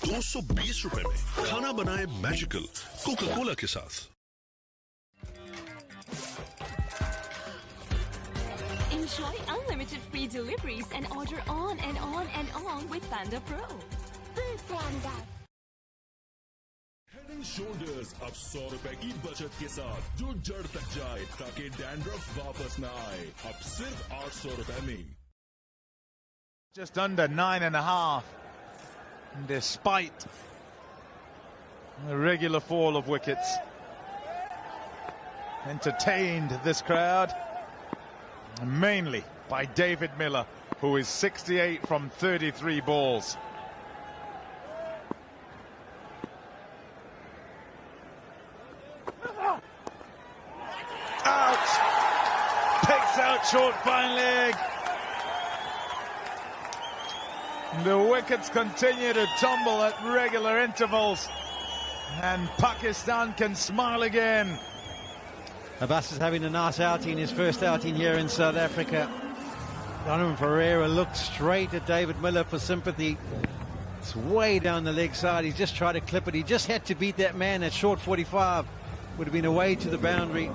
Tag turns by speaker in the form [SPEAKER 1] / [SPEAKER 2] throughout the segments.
[SPEAKER 1] 220 रुपए में खाना बनाए मैजिकल कोका कोला के साथ।
[SPEAKER 2] Enjoy unlimited free deliveries and order on and on and on with Panda Pro. Panda.
[SPEAKER 3] Head and Shoulders अब 100 रुपए की बचत के साथ जो जड़ तक जाए ताकि डैंड्रफ वापस न आए। अब सिर्फ 800 रुपए में।
[SPEAKER 4] Just under 9.5, despite the regular fall of wickets. Entertained this crowd, mainly by David Miller, who is 68 from 33 balls. Out! Picks out short fine leg. The wickets continue to tumble at regular intervals, and Pakistan can smile again.
[SPEAKER 5] Abbas is having a nice outing, his first outing here in South Africa. Donovan Ferreira looked straight at David Miller for sympathy. It's way down the leg side. He just tried to clip it. He just had to beat that man at short 45. Would have been away to the boundary.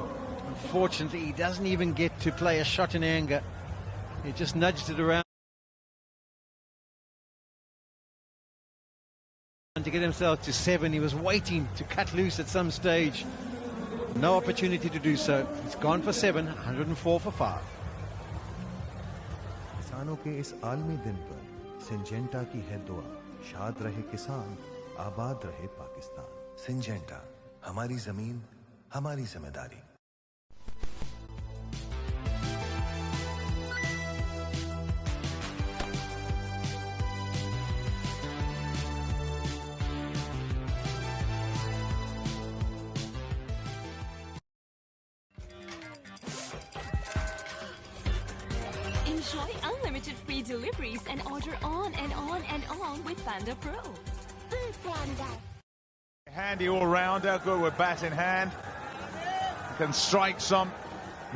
[SPEAKER 5] Unfortunately, he doesn't even get to play a shot in anger. He just nudged it around to get himself to 7. He was waiting to cut loose at some stage. No opportunity to do so. He's gone for 7, 104 for 5.
[SPEAKER 6] किसानों के इस आलमी दिन पर Syngenta की है दुआ, शाद रहे किसान, आबाद रहे पाकिस्तान। सिंजेंटा, हमारी जमीन, हमारी जिम्मेदारी।
[SPEAKER 2] Enjoy unlimited free deliveries and order on and on and on with Panda Pro. Panda.
[SPEAKER 4] Handy all-rounder, good with bat in hand. Can strike some.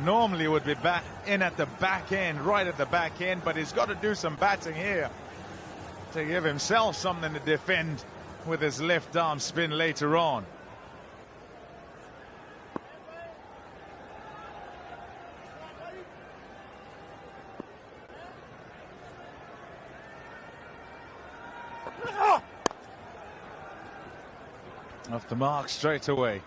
[SPEAKER 4] Normally would be back in at the back end, right at the back end, but he's got to do some batting here to give himself something to defend with his left arm spin later on. Off the mark straight away.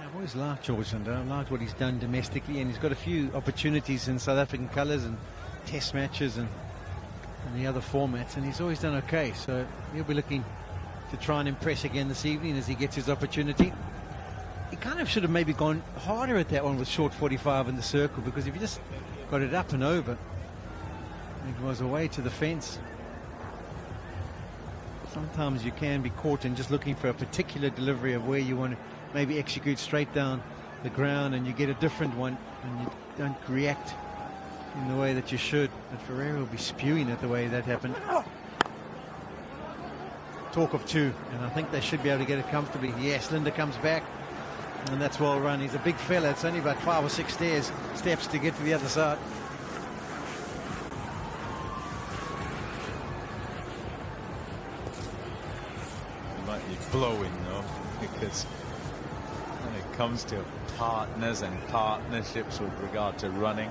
[SPEAKER 5] I've always liked George Linde. I liked what he's done domestically, and he's got a few opportunities in South African colours and test matches and the other formats, and he's always done okay. So he'll be looking to try and impress again this evening as he gets his opportunity. He kind of should have maybe gone harder at that one with short 45 in the circle, because if you just got it up and over, it was away to the fence. Sometimes you can be caught in just looking for a particular delivery of where you want to maybe execute straight down the ground, and you get a different one and you don't react in the way that you should. But Ferreira will be spewing at the way that happened. Talk of 2, and I think they should be able to get it comfortably. Yes, Linde comes back, and that's well run. He's a big fella. It's only about 5 or 6 steps to get to the other side.
[SPEAKER 4] Might be blowing though, because when it comes to partners and partnerships with regard to running,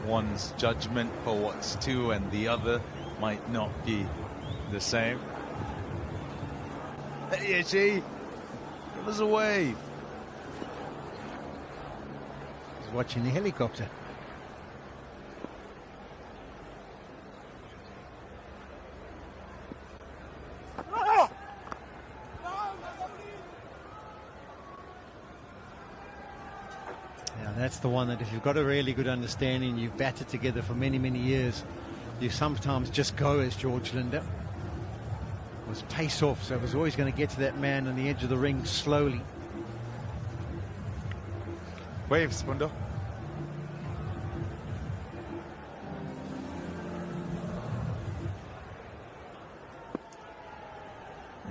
[SPEAKER 4] one's judgment for what's 2 and the other might not be the same. Hey, Itchy, give us a wave.
[SPEAKER 5] He's watching the helicopter. That's the one that if you've got a really good understanding, you've batted together for many, many years, you sometimes just go as George Linde. It was pace off, so it was always going to get to that man on the edge of the ring slowly.
[SPEAKER 4] Waves, Bundo.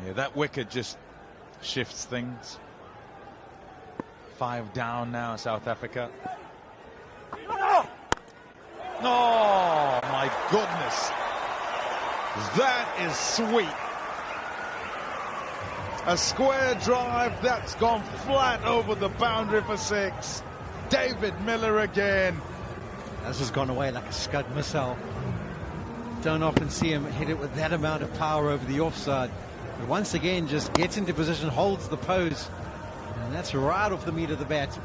[SPEAKER 4] Yeah, that wicket just shifts things. 5 down now, South Africa. Oh, my goodness. That is sweet. A square drive that's gone flat over the boundary for 6. David Miller again.
[SPEAKER 5] That's just gone away like a Scud missile. Don't often see him hit it with that amount of power over the offside. But once again, just gets into position, holds the pose. And that's right off the meat of the bat.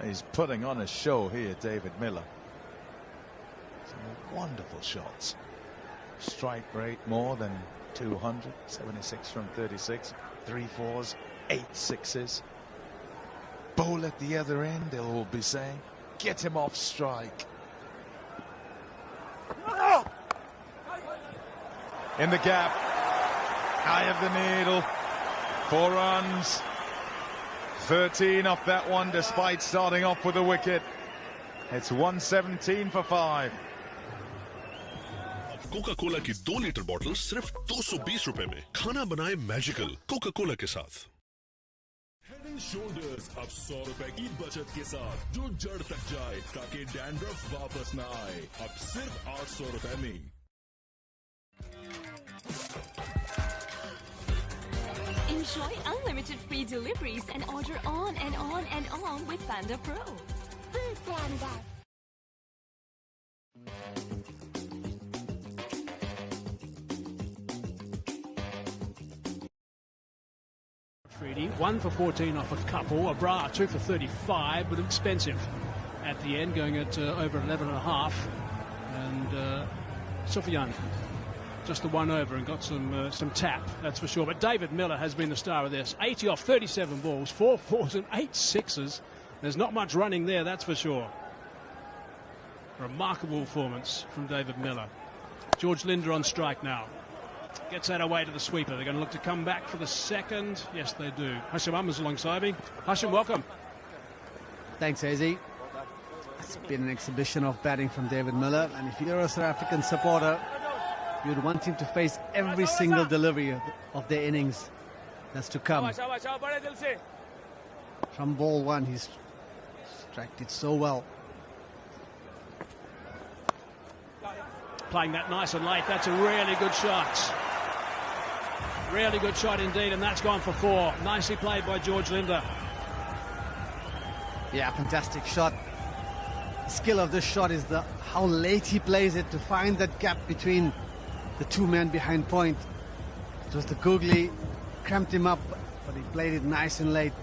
[SPEAKER 4] He's putting on a show here, David Miller. Some wonderful shots. Strike rate more than 200, 76 from 36, 3 4s, 8 6s. Bowl at the other end, they'll all be saying, get him off strike. In the gap, eye of the needle, 4 runs. 13 off that one, despite starting off with a wicket. It's 117 for 5.
[SPEAKER 1] Coca Cola की 2 litre bottle सिर्फ 220 रुपए में। खाना बनाए magical Coca Cola के साथ।
[SPEAKER 3] Head and shoulders अब 100 रुपए की बचत के साथ जो जड़ तक जाए ताकि डैंड्रफ वापस न आए। अब सिर्फ 800 रुपए में।
[SPEAKER 2] Enjoy unlimited free deliveries and order on and on and on with Panda Pro.
[SPEAKER 7] Freedy, 1 for 14 off a couple. Abra, 2 for 35, but expensive at the end, going at over 11.5. And Shaheen, just the one over and got some tap, that's for sure. But David Miller has been the star of this. 80 off 37 balls, 4 4s and 8 6s. There's not much running there, that's for sure. Remarkable performance from David Miller. George Linde on strike now. Gets that away to the sweeper. They're going to look to come back for the second. Yes, they do. Hashim is alongside me. Hashim, welcome.
[SPEAKER 8] Thanks, AZ. It's been an exhibition of batting from David Miller, and if you're a South African supporter, you'd want him to face every single delivery of their innings that's to come. From ball 1, he's struck it so well.
[SPEAKER 7] Playing that nice and late. That's a really good shot. Really good shot indeed, and that's gone for 4. Nicely played by George Linde.
[SPEAKER 8] Yeah, fantastic shot. The skill of this shot is how late he plays it to find that gap between the 2 men behind point. It was the googly, cramped him up, but he played it nice and late.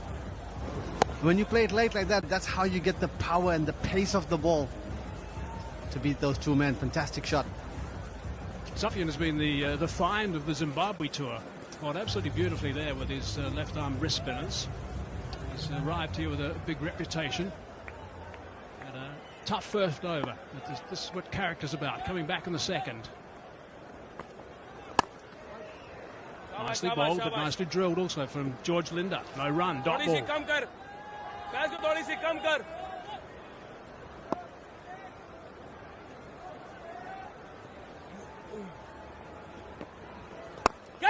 [SPEAKER 8] When you play it late like that, that's how you get the power and the pace of the ball to beat those 2 men. Fantastic shot.
[SPEAKER 7] Shaheen has been the find of the Zimbabwe tour. Fought absolutely beautifully there with his left arm wrist spinners. He's arrived here with a big reputation. Had a tough first over. But this is what character's about. Coming back in the second. Nicely bowled, but nicely drilled also from George Linde. No run, dot ball.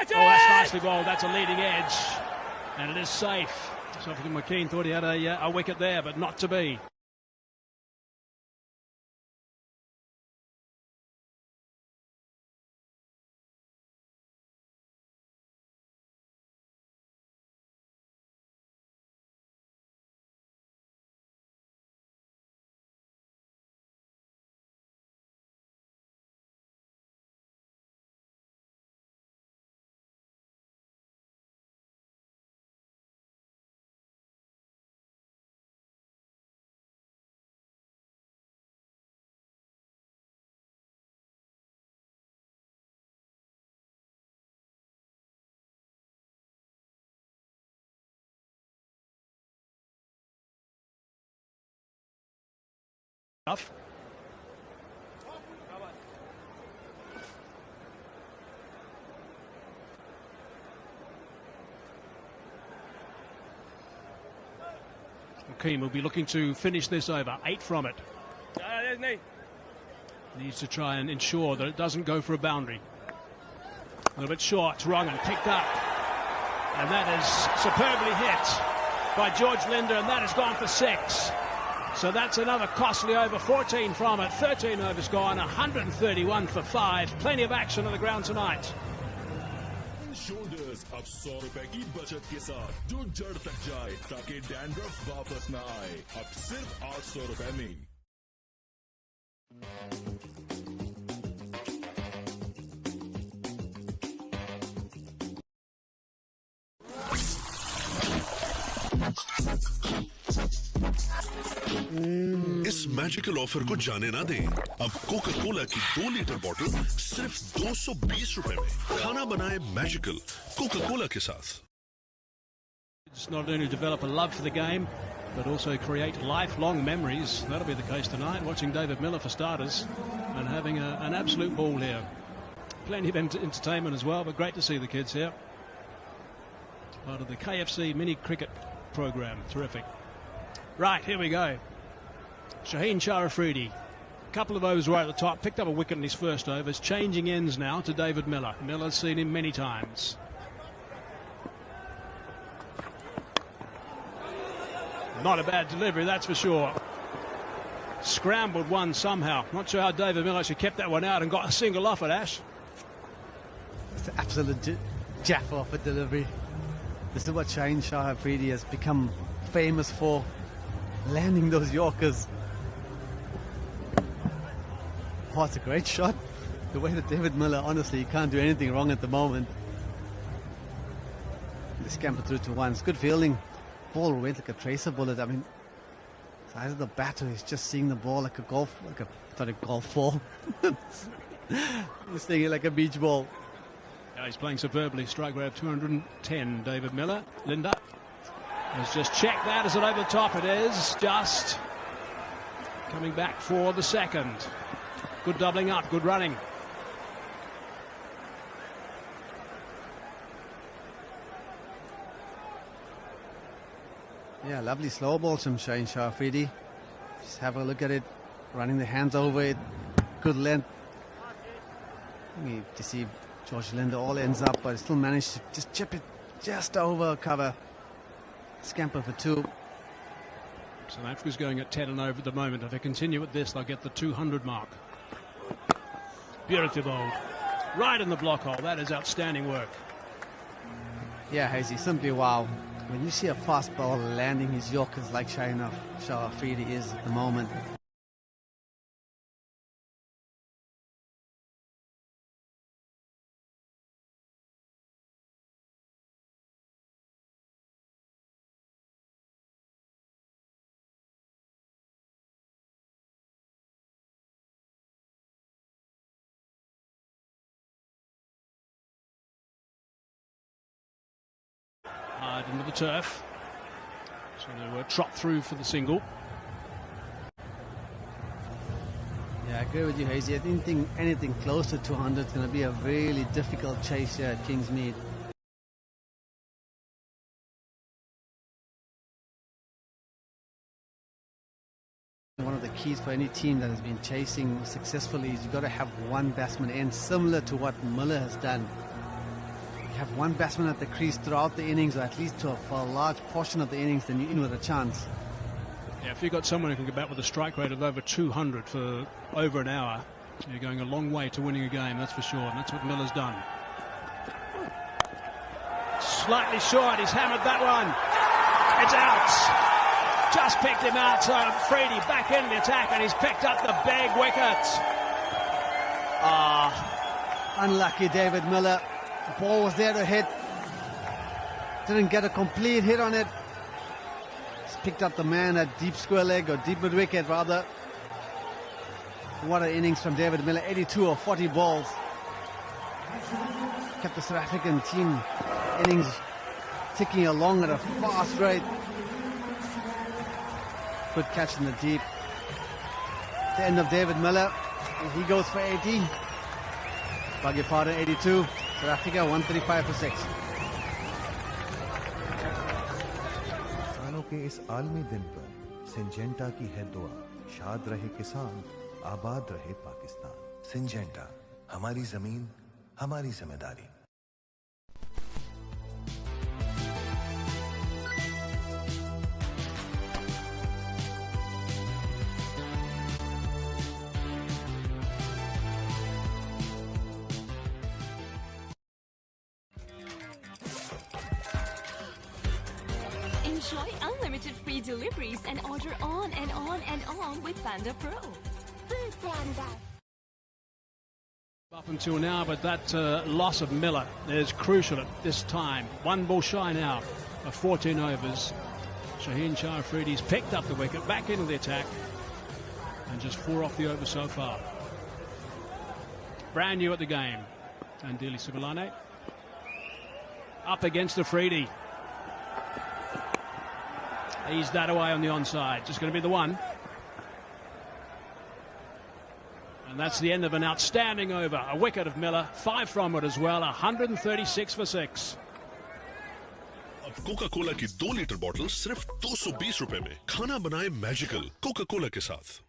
[SPEAKER 7] Oh, that's nicely bowled. That's a leading edge. And it is safe. Shaheen McKean thought he had a wicket there, but not to be. Tough. McKean will be looking to finish this over. 8 from it. Needs to try and ensure that it doesn't go for a boundary. A little bit short, it's wrong and picked up. And that is superbly hit by George Linde, and that has gone for 6. So that's another costly over, 14 from it, 13 overs gone, 131 for 5. Plenty of action on the ground tonight.
[SPEAKER 3] Shoulders अब 100 रुपए की बचत के साथ जो जड़ तक जाए ताकि डैंड्रफ वापस ना आए। अब सिर्फ 800 रुपए में।
[SPEAKER 1] इस मैजिकल ऑफर को जाने ना दें। अब कोका कोला की 2 लीटर बोतल सिर्फ 220 रुपए में। खाना बनाए मैजिकल कोका कोला के साथ।
[SPEAKER 7] It's not only develop a love for the game, but also create lifelong memories. That'll be the case tonight, watching David Miller for starters and having an absolute ball here. Plenty of entertainment as well, but great to see the kids here. Part of the KFC mini cricket program. Terrific. Right, here we go. Shaheen a couple of overs right at the top, picked up a wicket in his first overs, changing ends now to David Miller. Miller's seen him many times. Not a bad delivery, that's for sure. Scrambled one somehow. Not sure how David Miller actually kept that one out and got a single off it, Ash.
[SPEAKER 8] It's an absolute jaffa of a delivery. This is what Shaheen Shah Afridi has become famous for, landing those Yorkers. Oh, it's a great shot. The way that David Miller, honestly, he can't do anything wrong at the moment. They scamper through to one. It's good fielding. Ball went like a tracer bullet. I mean, size of the batter is just seeing the ball like a golf ball. He's seeing it like a beach ball.
[SPEAKER 7] Yeah, he's playing superbly. Strike rate of 210, David Miller. Linde has just checked that. Is it over the top? It is. Just coming back for the second. Good doubling up, good running.
[SPEAKER 8] Yeah, lovely slow balls from Shaheen Shah Afridi. Just have a look at it. Running the hands over it. Good length. You see George Linde all ends up, but still managed to just chip it just over cover. Scamper for 2.
[SPEAKER 7] South Africa's going at 10 and over at the moment. If they continue at this, they'll get the 200 mark. Beautifully bowled. Right in the block hole. That is outstanding work.
[SPEAKER 8] Yeah, Hazy, simply wow. When you see a fast ball landing his Yorkers like Shaheen Shah Afridi is at the moment.
[SPEAKER 7] Hard into the turf. So they were trot through for the single.
[SPEAKER 8] Yeah, I agree with you, Hazy. I didn't think anything close to 200 is going to be a really difficult chase here at Kingsmead. One of the keys for any team that has been chasing successfully is you've got to have one batsman in, similar to what Miller has done. You have one batsman at the crease throughout the innings, or at least for a large portion of the innings, then you're in with a chance.
[SPEAKER 7] Yeah, if you've got someone who can get back with a strike rate of over 200 for over an hour, you're going a long way to winning a game, that's for sure, and that's what Miller's done. Slightly short, he's hammered that one. It's out. Just picked him out, so Freedy back in the attack, and he's picked up the big wicket.
[SPEAKER 8] Unlucky David Miller. The ball was there to hit. Didn't get a complete hit on it. Just picked up the man at deep square leg, or deep mid wicket rather. What an innings from David Miller. 82 or 40 balls. Kept the South African team innings ticking along at a fast rate. Good catch in the deep. The end of David Miller. And he goes for 80. Beg your pardon, 82. South Africa 135 for 6.
[SPEAKER 6] किसानों के इस आलमी दिन पर Syngenta की है दुआ, शाद रहे किसान, आबाद रहे पाकिस्तान। सिंजेंटा, हमारी जमीन, हमारी जिम्मेदारी।
[SPEAKER 2] Enjoy unlimited free deliveries and order on and on and on with Panda Pro.
[SPEAKER 7] Up until now, but that loss of Miller is crucial at this time. One ball shy now of 14 overs. Shaheen Shah Afridi's picked up the wicket, back into the attack, and just 4 off the over so far. Brand new at the game. And Dili Sivalane up against Afridi. He's that away on the onside. Just going to be the one. And that's the end of an outstanding over. A wicket of Miller, 5 from it as well. 136 for 6.
[SPEAKER 1] अब Coca Cola की 2 litre bottle सिर्फ 220 रुपए में। खाना बनाए magical Coca Cola के साथ।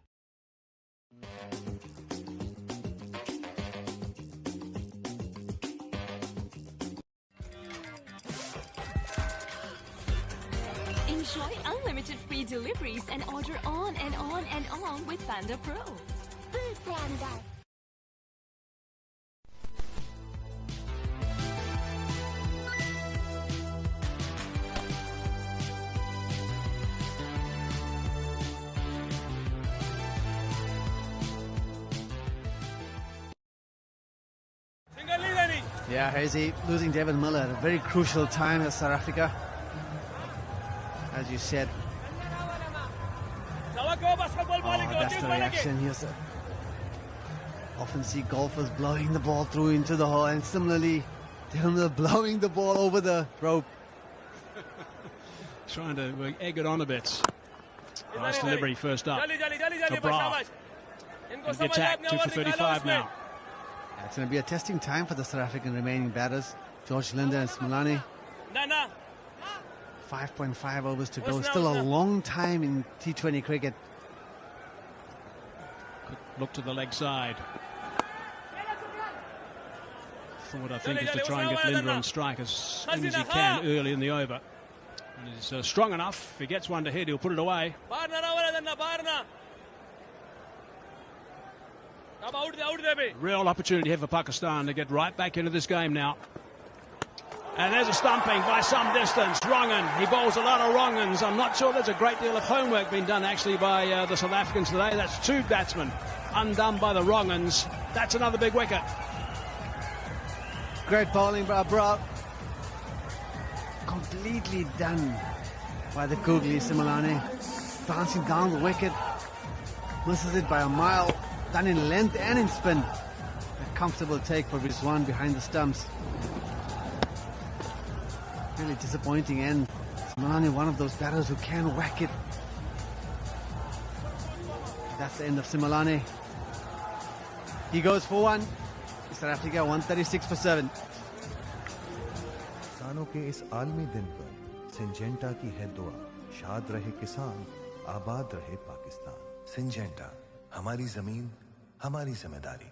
[SPEAKER 2] Enjoy unlimited free deliveries and order on and on and on with Panda Pro.
[SPEAKER 8] Yeah, Hazy losing David Miller at a very crucial time at South Africa. As you said. Oh, that's the reaction here, sir. Often see golfers blowing the ball through into the hole, and similarly, David Miller blowing the ball over the rope.
[SPEAKER 7] Trying to egg it on a bit. Nice delivery first up. Abra. The attack, 2 for 35 now.
[SPEAKER 8] It's going to be a testing time for the South African remaining batters, George Linde and Smolani. 5.5 overs to go. Still a long time in T20 cricket.
[SPEAKER 7] Quick look to the leg side. Thought, I think, is to try and get Linde on strike as soon as he can early in the over. And he's strong enough. If he gets one to hit, he'll put it away. Real opportunity here for Pakistan to get right back into this game now. And there's a stumping by some distance. Wrongen, he bowls a lot of wrongens. I'm not sure there's a great deal of homework being done actually by the South Africans today. That's 2 batsmen undone by the wrongens. That's another big wicket.
[SPEAKER 8] Great bowling by Abra. Completely done by the googly Similane. Bouncing down the wicket. Misses it by a mile. Done in length and in spin. A comfortable take for Rizwan behind the stumps. Really disappointing end. Similane, one of those batters who can whack it. That's the end of Similane. He goes for 1. South Africa 136 for 7.
[SPEAKER 6] किसानों के इस आलमी दिन पर Syngenta की है दुआ, शाद रहे किसान, आबाद रहे पाकिस्तान। सिंजेंटा, हमारी जमीन, हमारी जिम्मेदारी।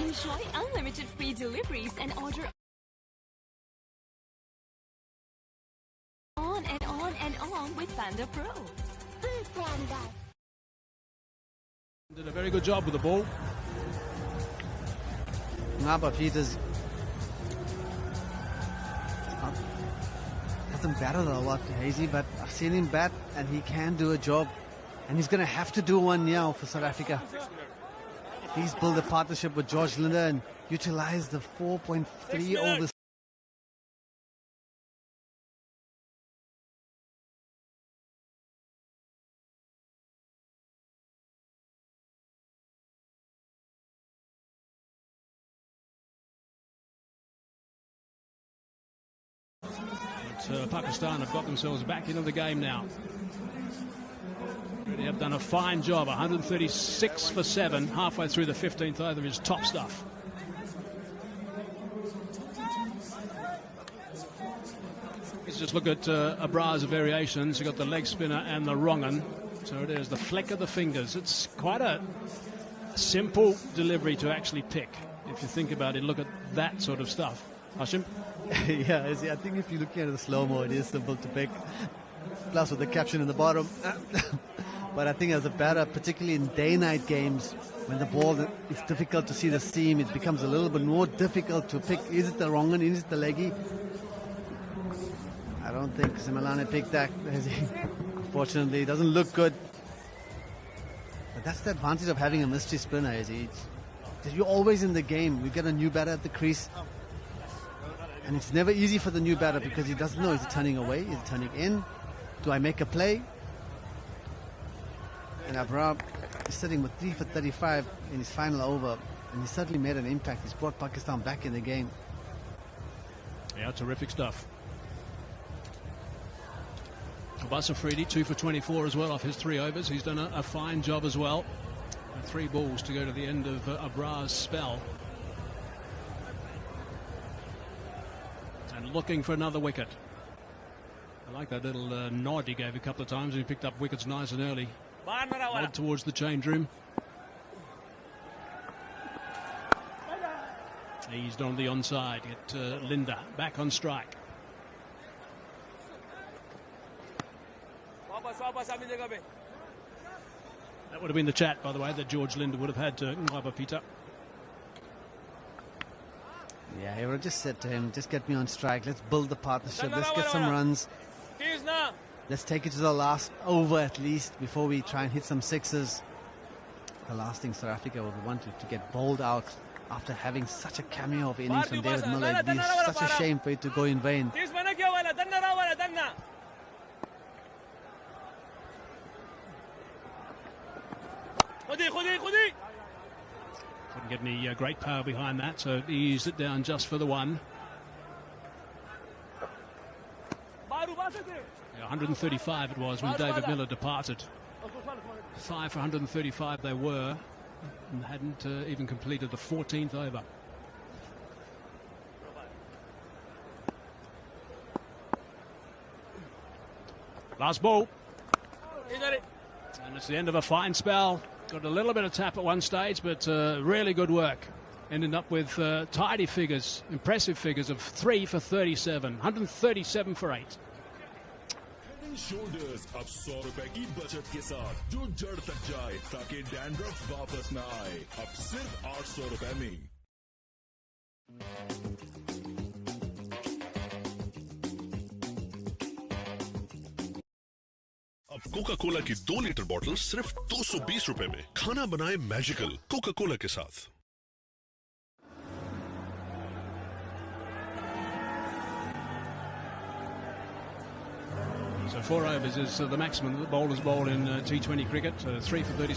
[SPEAKER 2] Enjoy unlimited free deliveries and order on and on and on with Panda Pro.
[SPEAKER 7] Did a very good job with the ball.
[SPEAKER 8] Ngaba Peters hasn't batted a lot, Hazy, but I've seen him bat and he can do a job. And he's going to have to do one now for South Africa. He's built a partnership with George Linde and utilized the 4.3 overs.
[SPEAKER 7] Pakistan have got themselves back into the game now. They have done a fine job. 136 for 7, halfway through the 15th over is top stuff. Let's just look at Abra's variations. You've got the leg spinner and the wrongen. So it is the flick of the fingers. It's quite a simple delivery to actually pick. If you think about it, look at that sort of stuff. Hashim?
[SPEAKER 8] Yeah, I think if you're looking at the slow-mo, it is simple to pick. Plus with the caption in the bottom. But I think as a batter, particularly in day-night games, when the ball is difficult to see the seam, it becomes a little bit more difficult to pick. Is it the wrong one? Is it the leggy? I don't think Simalane picked that. Unfortunately, it doesn't look good. But that's the advantage of having a mystery spinner. You're always in the game. We get a new batter at the crease. And it's never easy for the new batter because he doesn't know, is he turning away? Is he turning in? Do I make a play? And Abrar is sitting with 3 for 35 in his final over, and he certainly made an impact. He's brought Pakistan back in the game.
[SPEAKER 7] Yeah, terrific stuff. Abbas Afridi, 2 for 24 as well off his 3 overs. He's done a fine job as well. 3 balls to go to the end of Abrar's spell. And looking for another wicket. I like that little nod he gave a couple of times. He picked up wickets nice and early. Nod towards the change room. Eased on the onside. Get Linde back on strike. That would have been the chat, by the way, that George Linde would have had to Ngaba Peter.
[SPEAKER 8] Yeah, he would have just said to him, just get me on strike. Let's build the partnership. Let's get some runs. Let's take it to the last over at least before we try and hit some sixes. The last thing South Africa would want to get bowled out after having such a cameo of innings from David Miller. It'd be such a shame for it to go in vain.
[SPEAKER 7] Couldn't get any great power behind that, so he eased it down just for the one. 135 it was when David Miller departed. 5 for 135 they were, and hadn't even completed the 14th over. Last ball. And it's the end of a fine spell. Got a little bit of tap at one stage, but really good work. Ended up with tidy figures, impressive figures of 3 for 37, 137 for 8.
[SPEAKER 3] Shoulders अब 100 रुपए की बचत के साथ जो जड़ तक जाए ताकि डैंड्रफ वापस ना आए। अब सिर्फ 800 रुपए में।
[SPEAKER 1] अब कोका कोला की 2 लीटर बॉटल सिर्फ 220 रुपए में। खाना बनाए मैजिकल कोका कोला के साथ।
[SPEAKER 7] So 4 overs is the maximum that bowlers bowl in T20 cricket. 3 for 30.